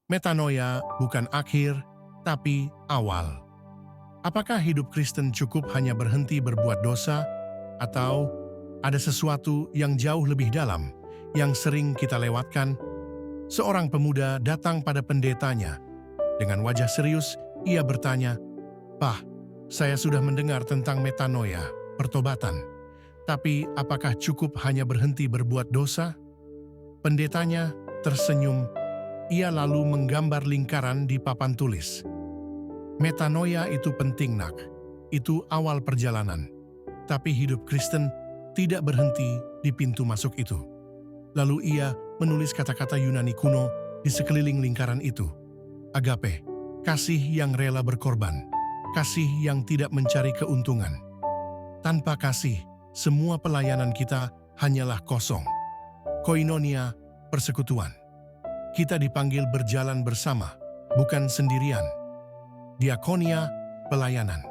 Metanoia bukan akhir, tapi awal. Apakah hidup Kristen cukup hanya berhenti berbuat dosa, atau ada sesuatu yang jauh lebih dalam yang sering kita lewatkan? Seorang pemuda datang pada pendetanya. Dengan wajah serius, ia bertanya, "Pak, saya sudah mendengar tentang metanoia, pertobatan. Tapi apakah cukup hanya berhenti berbuat dosa?" Pendetanya tersenyum. Ia lalu menggambar lingkaran di papan tulis. Metanoia itu penting, nak. Itu awal perjalanan. Tapi hidup Kristen tidak berhenti di pintu masuk itu. Lalu ia menulis kata-kata Yunani kuno di sekeliling lingkaran itu. Agape, kasih yang rela berkorban. Kasih yang tidak mencari keuntungan. Tanpa kasih, semua pelayanan kita hanyalah kosong. Koinonia, persekutuan. Kita dipanggil berjalan bersama, bukan sendirian. Diakonia, pelayanan.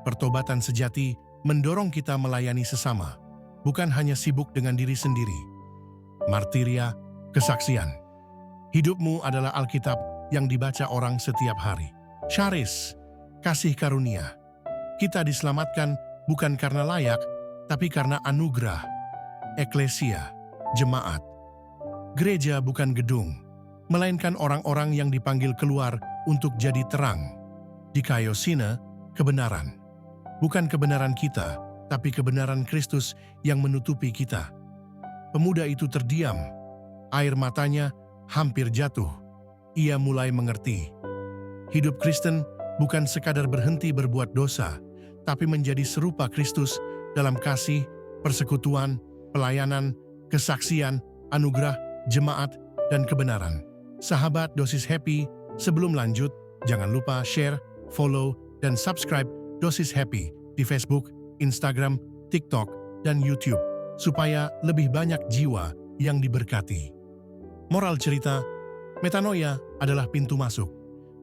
Pertobatan sejati mendorong kita melayani sesama, bukan hanya sibuk dengan diri sendiri. Martiria, kesaksian. Hidupmu adalah Alkitab yang dibaca orang setiap hari. Charis, kasih karunia. Kita diselamatkan bukan karena layak, tapi karena anugerah. Eklesia, jemaat. Gereja bukan gedung, melainkan orang-orang yang dipanggil keluar untuk jadi terang. Dikaiosine, kebenaran. Bukan kebenaran kita, tapi kebenaran Kristus yang menutupi kita. Pemuda itu terdiam. Air matanya hampir jatuh. Ia mulai mengerti. Hidup Kristen bukan sekadar berhenti berbuat dosa, tapi menjadi serupa Kristus dalam kasih, persekutuan, pelayanan, kesaksian, anugerah, jemaat, dan kebenaran. Sahabat Dosis Happy, sebelum lanjut, jangan lupa share, follow, dan subscribe Dosis Happy di Facebook, Instagram, TikTok, dan YouTube, supaya lebih banyak jiwa yang diberkati. Moral cerita, metanoia adalah pintu masuk,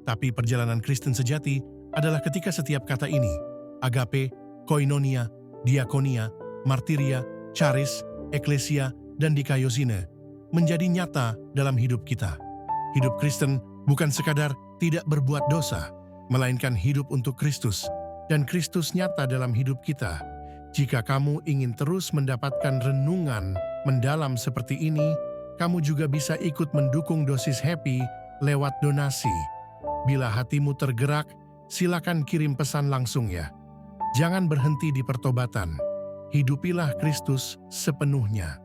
tapi perjalanan Kristen sejati adalah ketika setiap kata ini, agape, koinonia, diakonia, martiria, charis, eklesia, dan dikaiosine, menjadi nyata dalam hidup kita. Hidup Kristen bukan sekadar tidak berbuat dosa, melainkan hidup untuk Kristus, dan Kristus nyata dalam hidup kita. Jika kamu ingin terus mendapatkan renungan mendalam seperti ini, kamu juga bisa ikut mendukung Dosis Happy lewat donasi. Bila hatimu tergerak, silakan kirim pesan langsung ya. Jangan berhenti di pertobatan. Hidupilah Kristus sepenuhnya.